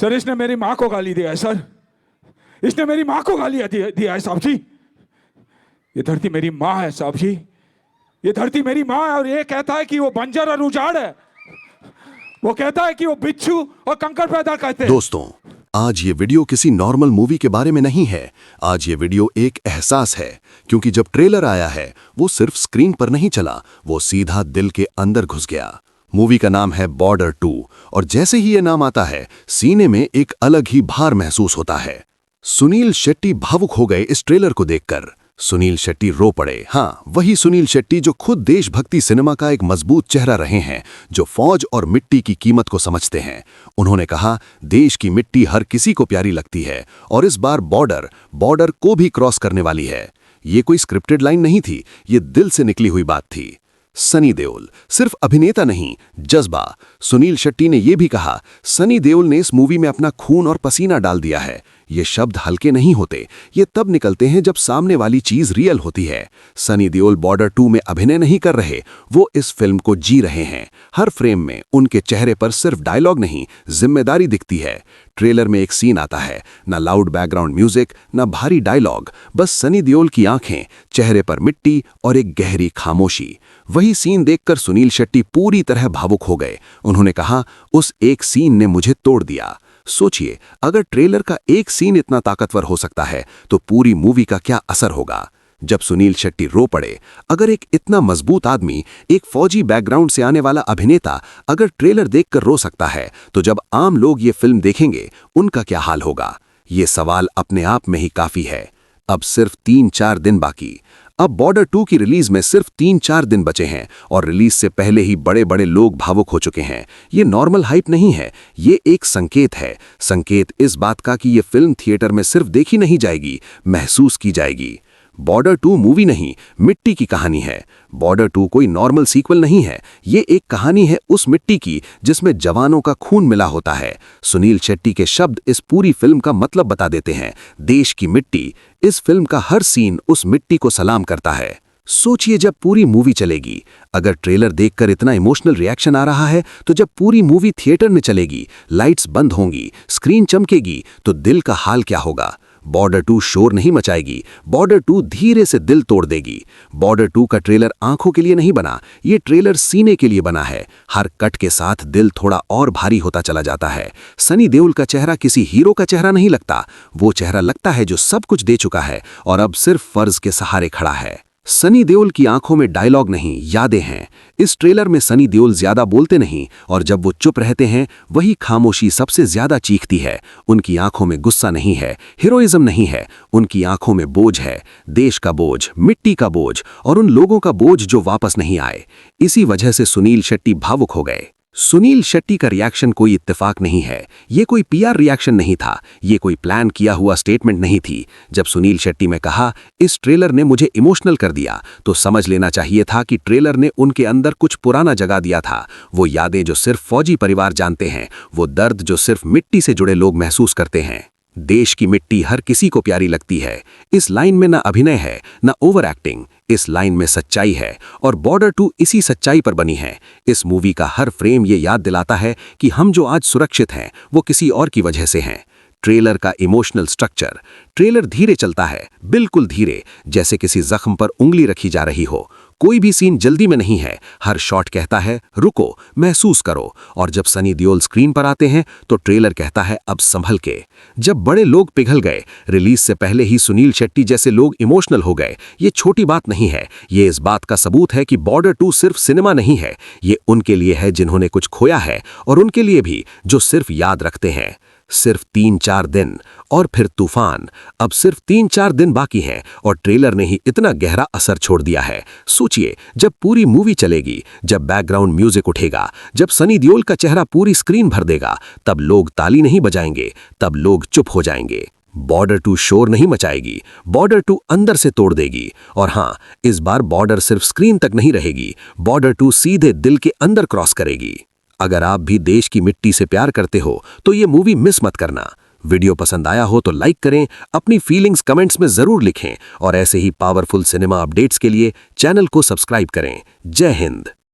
Sir इसने मेरी माँ को गाली दिया है सर, इसने मेरी माँ को गाली दिया है साहब जी। ये धरती मेरी माँ है साहब जी, ये धरती मेरी माँ है। और ये कहता है कि वो बंजर और उजाड़ है, वो कहता है कि वो बिच्छू और कंकड़ पैदा करते हैं। दोस्तों, आज ये वीडियो किसी नॉर्मल मूवी के बारे में नहीं है। आज ये वीडियो एक एहसास है, क्योंकि जब ट्रेलर आया है वो सिर्फ स्क्रीन पर नहीं चला, वो सीधा दिल के अंदर घुस गया। मूवी का नाम है बॉर्डर 2 और जैसे ही ये नाम आता है सीने में एक अलग ही भार महसूस होता है। सुनील शेट्टी भावुक हो गए इस ट्रेलर को देखकर। सुनील शेट्टी रो पड़े। हाँ, वही सुनील शेट्टी जो खुद देशभक्ति सिनेमा का एक मजबूत चेहरा रहे हैं, जो फौज और मिट्टी की कीमत को समझते हैं। उन्होंने कहा, देश की मिट्टी हर किसी को प्यारी लगती है और इस बार बॉर्डर को भी क्रॉस करने वाली है। ये कोई स्क्रिप्टेड लाइन नहीं थी, ये दिल से निकली हुई बात थी। सनी देओल सिर्फ अभिनेता नहीं, जज्बा। सुनील शेट्टी ने यह भी कहा, सनी देओल ने इस मूवी में अपना खून और पसीना डाल दिया है। ये शब्द हल्के नहीं होते, ये तब निकलते हैं जब सामने वाली चीज रियल होती है। सनी देओल बॉर्डर 2 में अभिनय नहीं कर रहे, वो इस फिल्म को जी रहे हैं। हर फ्रेम में उनके चेहरे पर सिर्फ डायलॉग नहीं, जिम्मेदारी दिखती है। ट्रेलर में एक सीन आता है, ना लाउड बैकग्राउंड म्यूजिक, ना भारी डायलॉग, बस सनी देओल की आंखें, चेहरे पर मिट्टी और एक गहरी खामोशी। वही सीन देखकर सुनील शेट्टी पूरी तरह भावुक हो गए। उन्होंने कहा, उस एक सीन ने मुझे तोड़ दिया। सोचिए, अगर ट्रेलर का एक सीन इतना ताकतवर हो सकता है तो पूरी मूवी का क्या असर होगा। जब सुनील शेट्टी रो पड़े, अगर एक इतना मजबूत आदमी, एक फौजी बैकग्राउंड से आने वाला अभिनेता अगर ट्रेलर देखकर रो सकता है, तो जब आम लोग ये फिल्म देखेंगे उनका क्या हाल होगा। ये सवाल अपने आप में ही काफी है। अब सिर्फ 3-4 दिन बाकी। अब बॉर्डर 2 की रिलीज में सिर्फ 3-4 दिन बचे हैं और रिलीज से पहले ही बड़े बड़े लोग भावुक हो चुके हैं। ये नॉर्मल हाइप नहीं है, ये एक संकेत है। संकेत इस बात का कि ये फिल्म थिएटर में सिर्फ देखी नहीं जाएगी, महसूस की जाएगी। बॉर्डर 2 मूवी नहीं, मिट्टी की कहानी है। बॉर्डर 2 कोई नॉर्मल सीक्वल नहीं है, ये एक कहानी है उस मिट्टी की जिसमें जवानों का खून मिला होता है। सुनील शेट्टी के शब्द इस पूरी फिल्म का मतलब बता देते हैं, देश की मिट्टी। इस फिल्म का हर सीन उस मिट्टी को सलाम करता है। सोचिए, जब पूरी मूवी चलेगी, अगर ट्रेलर देखकर इतना इमोशनल रिएक्शन आ रहा है, तो जब पूरी मूवी थिएटर में चलेगी, लाइट्स बंद होंगी, स्क्रीन चमकेगी, तो दिल का हाल क्या होगा। बॉर्डर 2 शोर नहीं मचाएगी, बॉर्डर 2 धीरे से दिल तोड़ देगी। बॉर्डर 2 का ट्रेलर आंखों के लिए नहीं बना, ये ट्रेलर सीने के लिए बना है। हर कट के साथ दिल थोड़ा और भारी होता चला जाता है। सनी देओल का चेहरा किसी हीरो का चेहरा नहीं लगता, वो चेहरा लगता है जो सब कुछ दे चुका है और अब सिर्फ फर्ज के सहारे खड़ा है। सनी देओल की आंखों में डायलॉग नहीं, यादें हैं। इस ट्रेलर में सनी देओल ज्यादा बोलते नहीं और जब वो चुप रहते हैं, वही खामोशी सबसे ज्यादा चीखती है। उनकी आंखों में गुस्सा नहीं है, हीरोइज्म नहीं है, उनकी आंखों में बोझ है, देश का बोझ, मिट्टी का बोझ और उन लोगों का बोझ जो वापस नहीं आए। इसी वजह से सुनील शेट्टी भावुक हो गए। सुनील शेट्टी का रिएक्शन कोई इत्तेफाक नहीं है, ये कोई पीआर रिएक्शन नहीं था, ये कोई प्लान किया हुआ स्टेटमेंट नहीं थी। जब सुनील शेट्टी ने कहा, इस ट्रेलर ने मुझे इमोशनल कर दिया, तो समझ लेना चाहिए था कि ट्रेलर ने उनके अंदर कुछ पुराना जगा दिया था। वो यादें जो सिर्फ फौजी परिवार जानते हैं, वो दर्द जो सिर्फ मिट्टी से जुड़े लोग महसूस करते हैं। देश की मिट्टी हर किसी को प्यारी लगती है। इस लाइन में ना अभिनय है, ना ओवर एक्टिंग, इस लाइन में सच्चाई है और बॉर्डर 2 इसी सच्चाई पर बनी है। इस मूवी का हर फ्रेम ये याद दिलाता है कि हम जो आज सुरक्षित हैं, वो किसी और की वजह से हैं। ट्रेलर का इमोशनल स्ट्रक्चर, ट्रेलर धीरे चलता है, बिल्कुल धीरे, जैसे किसी जख्म पर उंगली रखी जा रही हो। कोई भी सीन जल्दी में नहीं है, हर शॉट कहता है रुको, महसूस करो। और जब सनी देओल स्क्रीन पर आते हैं तो ट्रेलर कहता है अब संभल के। जब बड़े लोग पिघल गए, रिलीज से पहले ही सुनील शेट्टी जैसे लोग इमोशनल हो गए, ये छोटी बात नहीं है, ये इस बात का सबूत है कि बॉर्डर 2 सिर्फ सिनेमा नहीं है, ये उनके लिए है जिन्होंने कुछ खोया है और उनके लिए भी जो सिर्फ याद रखते हैं। सिर्फ 3-4 दिन और फिर तूफान। अब सिर्फ 3-4 दिन बाकी हैं और ट्रेलर ने ही इतना गहरा असर छोड़ दिया है। सोचिए, जब पूरी मूवी चलेगी, जब बैकग्राउंड म्यूजिक उठेगा, जब सनी देओल का चेहरा पूरी स्क्रीन भर देगा, तब लोग ताली नहीं बजाएंगे, तब लोग चुप हो जाएंगे। बॉर्डर 2 शोर नहीं मचाएगी, बॉर्डर 2 अंदर से तोड़ देगी। और हाँ, इस बार बॉर्डर सिर्फ स्क्रीन तक नहीं रहेगी, बॉर्डर 2 सीधे दिल के अंदर क्रॉस करेगी। अगर आप भी देश की मिट्टी से प्यार करते हो तो ये मूवी मिस मत करना। वीडियो पसंद आया हो तो लाइक करें, अपनी फीलिंग्स कमेंट्स में जरूर लिखें और ऐसे ही पावरफुल सिनेमा अपडेट्स के लिए चैनल को सब्सक्राइब करें। जय हिंद।